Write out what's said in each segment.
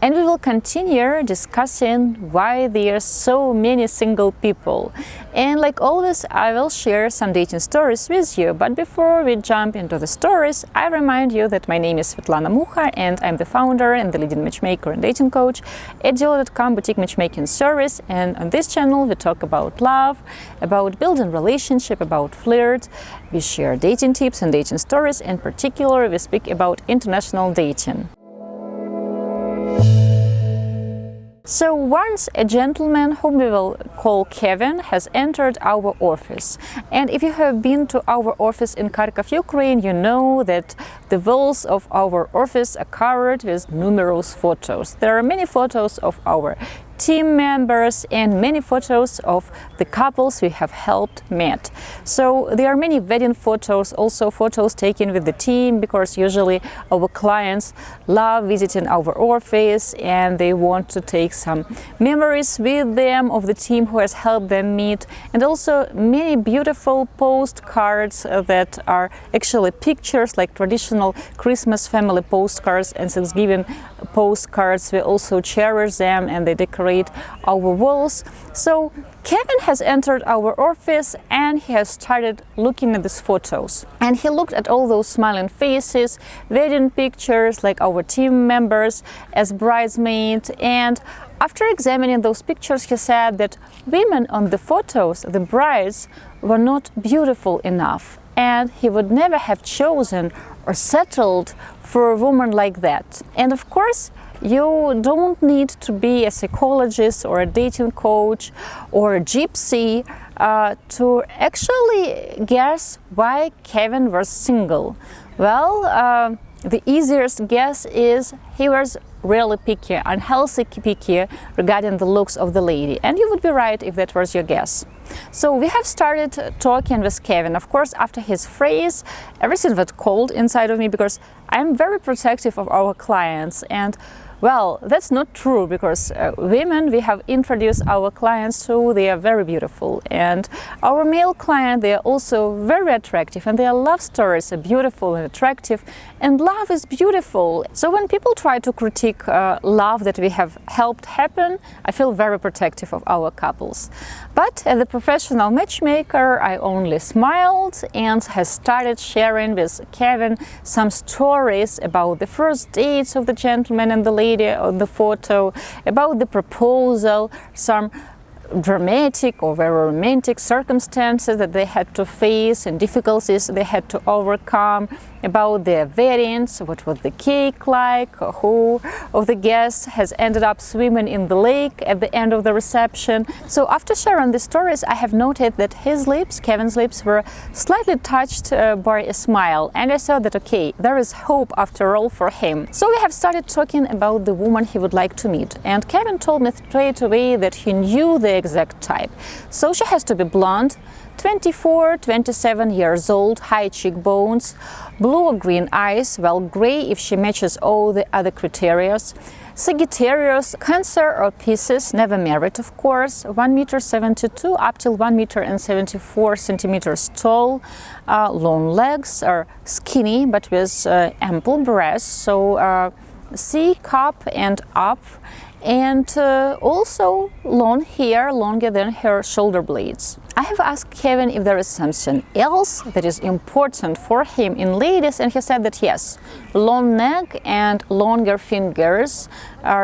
And we will continue discussing why there are so many single people. And like always, I will share some dating stories with you. But before we jump into the stories, I remind you that my name is Svetlana Mucha and I'm the founder and the leading matchmaker and dating coach at Diolli.com boutique matchmaking service. And on this channel, we talk about love, about building relationship, about flirt. We share dating tips and dating stories. In particular, we speak about international dating. So once a gentleman, whom we will call Kevin, has entered our office. And if you have been to our office in Kharkov, Ukraine, you know that the walls of our office are covered with numerous photos. There are many photos of our team members and many photos of the couples we have helped meet. So there are many wedding photos, also photos taken with the team, because usually our clients love visiting our office and they want to take some memories with them of the team who has helped them meet, and also many beautiful postcards that are actually pictures, like traditional Christmas family postcards and Thanksgiving postcards. We also cherish them and they decorate our walls. So Kevin has entered our office and he has started looking at these photos. And he looked at all those smiling faces, wedding pictures, like our team members as bridesmaids. And after examining those pictures, he said that women on the photos, the brides, were not beautiful enough. And he would never have chosen or settled for a woman like that. And of course, you don't need to be a psychologist or a dating coach or a gypsy to actually guess why Kevin was single. Well, the easiest guess is he was really picky, unhealthy picky regarding the looks of the lady. And you would be right if that was your guess. So we have started talking with Kevin. Of course, after his phrase, everything went cold inside of me, because I'm very protective of our clients. And well, that's not true, because women we have introduced our clients to, they are very beautiful. And our male client, they are also very attractive, and their love stories are beautiful and attractive. And love is beautiful. So when people try to critique love that we have helped happen, I feel very protective of our couples. But as a professional matchmaker, I only smiled and has started sharing with Kevin some stories about the first dates of the gentleman and the lady on the photo, about the proposal, some dramatic or very romantic circumstances that they had to face and difficulties they had to overcome, about their weddings, what was the cake like, who of the guests has ended up swimming in the lake at the end of the reception. So after sharing the stories, I have noted that his lips, Kevin's lips, were slightly touched by a smile, and I saw that okay, there is hope after all for him. So we have started talking about the woman he would like to meet, and Kevin told me straight away that he knew the exact type. So she has to be blonde, 24, 27 years old, high cheekbones, blue or green eyes, well, gray if she matches all the other criteria. Sagittarius, Cancer or Pisces, never married, of course, 1.72 m up till 1.74 m tall, long legs, are skinny but with ample breasts, so C cup and up, and also long hair, longer than her shoulder blades. I have asked Kevin if there is something else that is important for him in ladies, and he said that yes, long neck and longer fingers,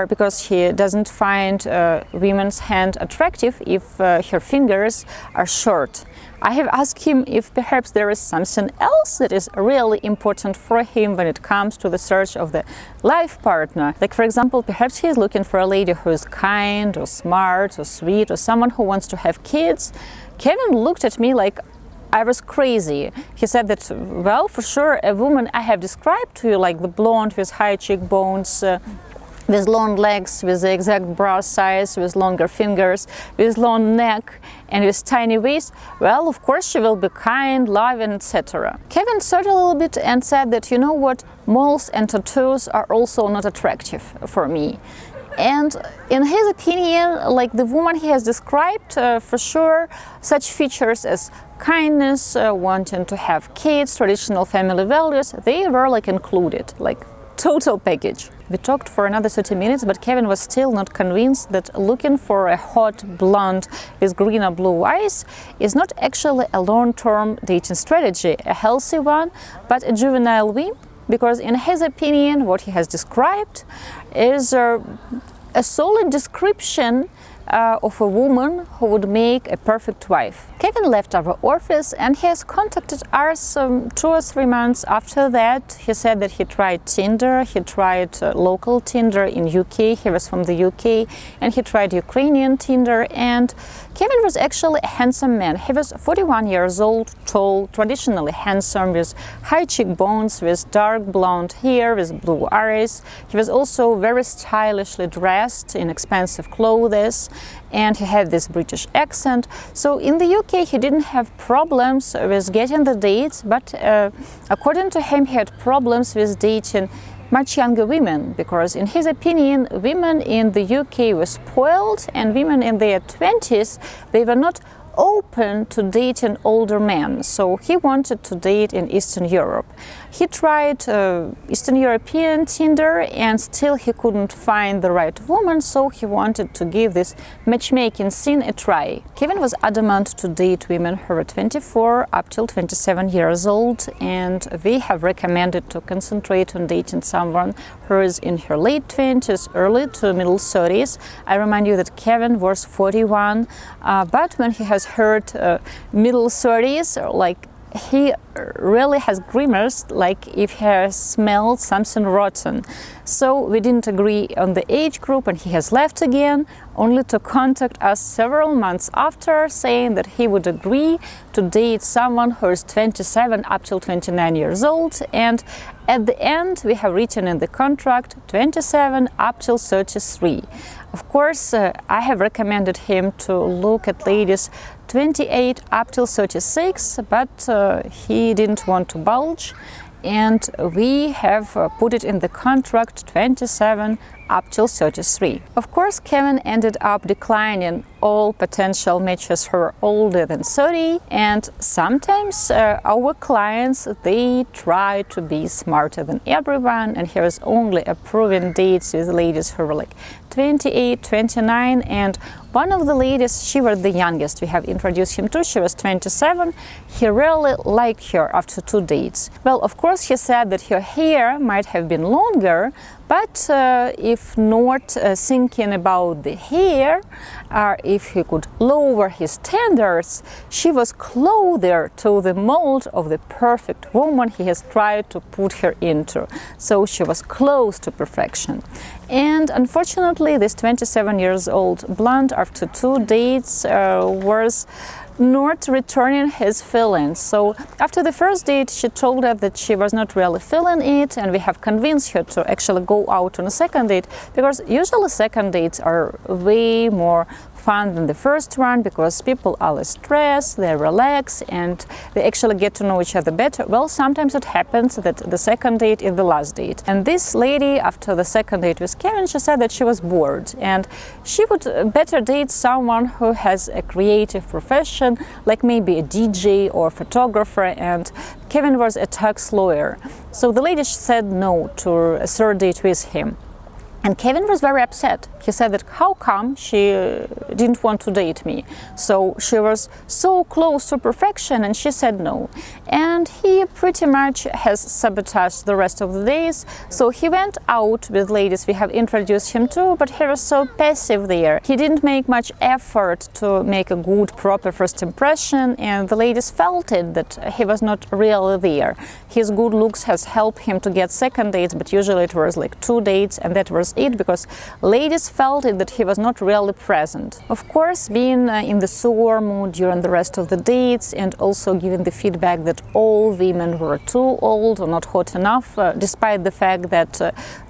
because he doesn't find women's hand attractive if her fingers are short. I have asked him if perhaps there is something else that is really important for him when it comes to the search of the life partner. Like, for example, perhaps he is looking for a lady who is kind or smart or sweet, or someone who wants to have kids. Kevin looked at me like I was crazy. He said that, well, for sure, a woman I have described to you, like the blonde with high cheekbones, with long legs, with the exact bra size, with longer fingers, with long neck, and with tiny waist, well, of course she will be kind, loving, etc. Kevin thought a little bit and said that, you know what, moles and tattoos are also not attractive for me. And in his opinion, like the woman he has described, for sure, such features as kindness, wanting to have kids, traditional family values, they were like included, like total package. We talked for another 30 minutes, but Kevin was still not convinced that looking for a hot blonde with green or blue eyes is not actually a long-term dating strategy, a healthy one, but a juvenile whim, because in his opinion, what he has described is a solid description of a woman who would make a perfect wife. Kevin left our office and he has contacted us 2 or 3 months after that. He said that he tried Tinder, he tried local Tinder in UK, he was from the UK, and he tried Ukrainian Tinder, and Kevin was actually a handsome man. He was 41 years old, tall, traditionally handsome, with high cheekbones, with dark blonde hair, with blue eyes. He was also very stylishly dressed in expensive clothes, and he had this British accent. So in the UK he didn't have problems with getting the dates, but according to him he had problems with dating much younger women, because in his opinion women in the UK were spoiled, and women in their 20s, they were not open to dating older men. So he wanted to date in Eastern Europe. He tried Eastern European Tinder and still he couldn't find the right woman, so he wanted to give this matchmaking scene a try. Kevin was adamant to date women who were 24 up till 27 years old, and we have recommended to concentrate on dating someone who is in her late 20s, early to middle 30s. I remind you that Kevin was 41, but when he has heard middle 30s, like he really has grimaced like if he has smelled something rotten. So we didn't agree on the age group and he has left again, only to contact us several months after, saying that he would agree to date someone who is 27 up till 29 years old, and at the end we have written in the contract 27 up till 33. Of course, I have recommended him to look at ladies 28 up till 36, but he didn't want to budge, and we have put it in the contract 27 up till 33. Of course, Kevin ended up declining all potential matches who are older than 30, and sometimes our clients, they try to be smarter than everyone, and here is only approving dates with ladies who were like 28, 29, and one of the ladies, she was the youngest we have introduced him to, she was 27. He really liked her after 2 dates. Well, of course, he said that her hair might have been longer, but if not thinking about the hair, if he could lower his standards, she was closer to the mold of the perfect woman he has tried to put her into. So she was close to perfection. And unfortunately, this 27 years old blonde, after 2 dates, was not returning his feelings. So after the first date, she told us that she was not really feeling it, and we have convinced her to actually go out on a second date, because usually second dates are way more fun than the first one, because people are less stressed, they relax, and they actually get to know each other better. Well, sometimes it happens that the second date is the last date. And this lady, after the second date with Kevin, she said that she was bored and she would better date someone who has a creative profession, like maybe a DJ or photographer, and Kevin was a tax lawyer. So the lady said no to a third date with him. And Kevin was very upset. He said that how come she didn't want to date me? So she was so close to perfection, and she said no. And he pretty much has sabotaged the rest of the days. So he went out with ladies we have introduced him to, but he was so passive there. He didn't make much effort to make a good, proper first impression, and the ladies felt it, that he was not really there. His good looks has helped him to get second dates, but usually it was like 2 dates, and that was it, because ladies felt it that he was not really present. Of course, being in the sour mood during the rest of the dates, and also giving the feedback that all women were too old or not hot enough, despite the fact that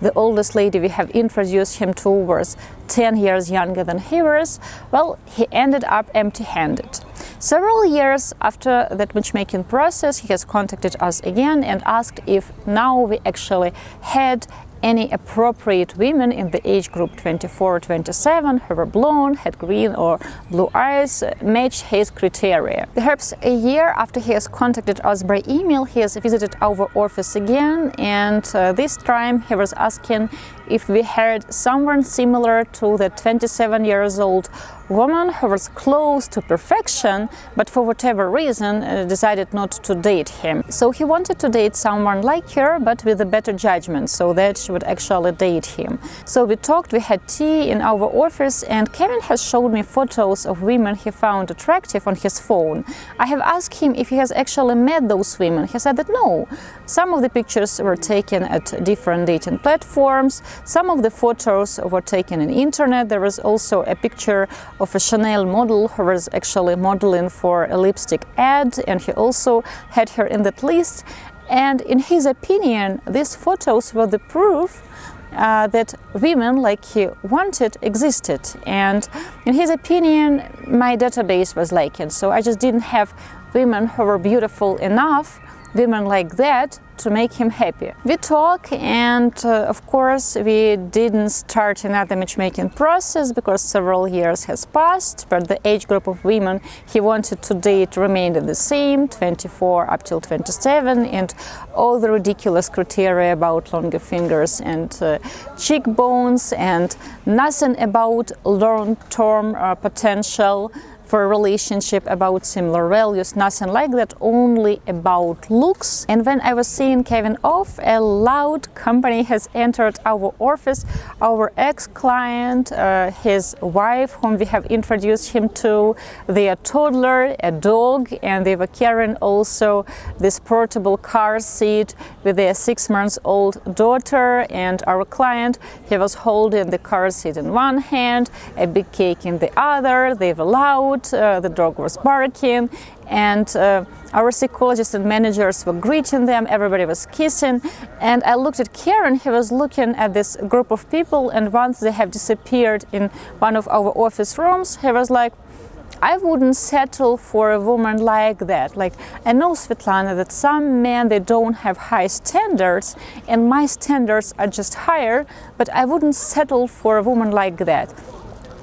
the oldest lady we have introduced him to was 10 years younger than he was, well, he ended up empty-handed. Several years after that matchmaking process, he has contacted us again and asked if now we actually had any appropriate women in the age group 24-27 who were blonde, had green or blue eyes, match his criteria. Perhaps a year after he has contacted us by email, he has visited our office again, and this time he was asking if we had someone similar to the 27-year-old woman who was close to perfection, but for whatever reason decided not to date him. So he wanted to date someone like her, but with a better judgment, so that she would actually date him. So we talked, we had tea in our office, and Kevin has showed me photos of women he found attractive on his phone. I have asked him if he has actually met those women. He said that no. Some of the pictures were taken at different dating platforms. Some of the photos were taken on the internet. There was also a picture of a Chanel model who was actually modeling for a lipstick ad, and he also had her in that list. And in his opinion, these photos were the proof that women like he wanted existed. And in his opinion, my database was lacking. So I just didn't have women who were beautiful enough, women like that, to make him happy. We talk, and of course we didn't start another matchmaking process because several years has passed, but the age group of women he wanted to date remained the same, 24 up till 27, and all the ridiculous criteria about longer fingers and cheekbones, and nothing about long-term potential for a relationship, about similar values, nothing like that, only about looks. And when I was seeing Kevin off, a loud company has entered our office. Our ex-client, his wife, whom we have introduced him to, their toddler, a dog, and they were carrying also this portable car seat with their 6-month-old daughter. And our client, he was holding the car seat in one hand, a big cake in the other. They were loud. The dog was barking, and our psychologists and managers were greeting them. Everybody was kissing, and I looked at Karen. He was looking at this group of people, and once they have disappeared in one of our office rooms, he was like, I wouldn't settle for a woman like that. Like, I know, Svetlana, that some men, they don't have high standards, and my standards are just higher, but I wouldn't settle for a woman like that.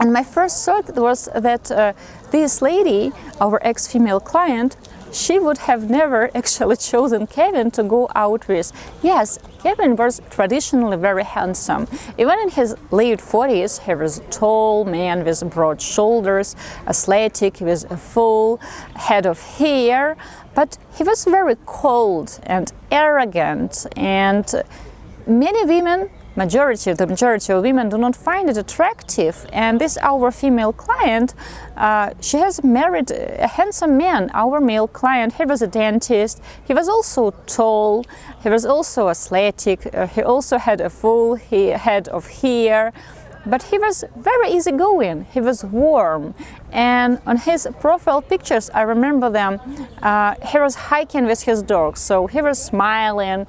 And my first thought was that this lady, our ex-female client, she would have never actually chosen Kevin to go out with. Yes, Kevin was traditionally very handsome. Even in his late 40s, he was a tall man with broad shoulders, athletic, with a full head of hair, but he was very cold and arrogant, and many women, the majority of women do not find it attractive. And this our female client, she has married a handsome man. Our male client, he was a dentist. He was also tall. He was also athletic. He also had a full head of hair. But he was very easygoing. He was warm, and on his profile pictures, I remember them, he was hiking with his dog, so he was smiling.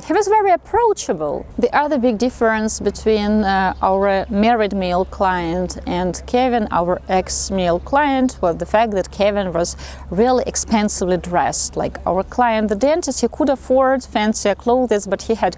He was very approachable. The other big difference between our married male client and Kevin, our ex-male client, was the fact that Kevin was really expensively dressed. Like our client, the dentist, he could afford fancier clothes, but he had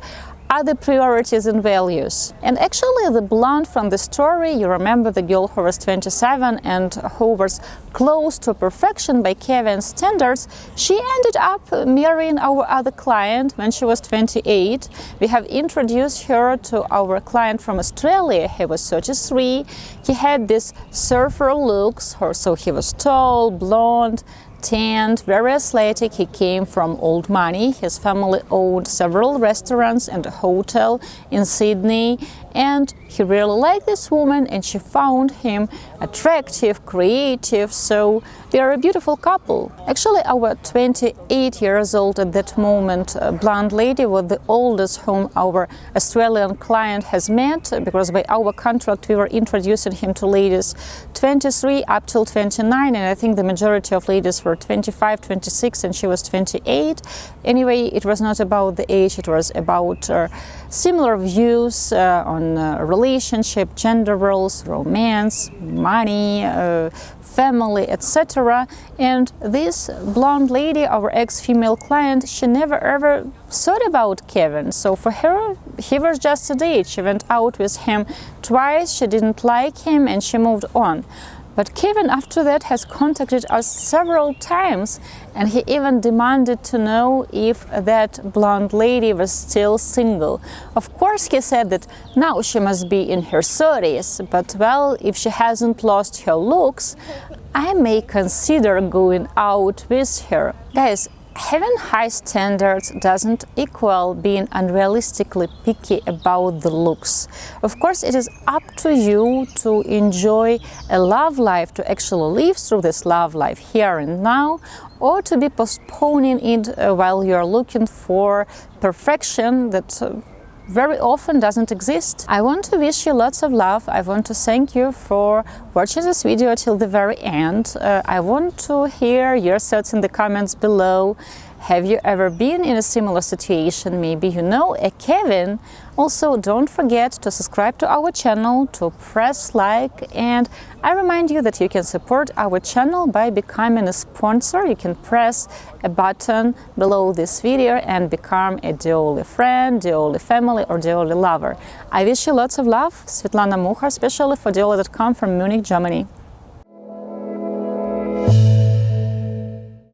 other priorities and values. And actually, the blonde from the story, you remember the girl who was 27 and who was close to perfection by Kevin's standards, she ended up marrying our other client when she was 28. We have introduced her to our client from Australia. He was 33. He had this surfer looks, so he was tall, blonde, tanned, very athletic. He came from old money. His family owned several restaurants and a hotel in Sydney, and he really liked this woman, and she found him attractive, creative, so they are a beautiful couple. Actually, our 28 years old at that moment blonde lady was the oldest whom our Australian client has met, because by our contract we were introducing him to ladies 23 up till 29, and I think the majority of ladies were 25, 26, and she was 28. Anyway, it was not about the age, it was about similar views on on relationship, gender roles, romance, money, family, etc. And this blonde lady, our ex-female client, she never ever thought about Kevin. So for her, he was just a date. She went out with him twice, she didn't like him, and she moved on. But Kevin, after that, has contacted us several times, and he even demanded to know if that blonde lady was still single. Of course, he said that now she must be in her 30s, but well, if she hasn't lost her looks, I may consider going out with her. Guys, having high standards doesn't equal being unrealistically picky about the looks. Of course, it is up to you to enjoy a love life, to actually live through this love life here and now, or to be postponing it while you're looking for perfection that very often doesn't exist. I want to wish you lots of love. I want to thank you for watching this video till the very end. I want to hear your thoughts in the comments below. Have you ever been in a similar situation? Maybe you know a Kevin. Also, don't forget to subscribe to our channel, to press like, and I remind you that you can support our channel by becoming a sponsor. You can press a button below this video and become a Diolli friend, Diolli family, or Diolli lover. I wish you lots of love. Svetlana Mucha, especially for Diolli.com from Munich, Germany.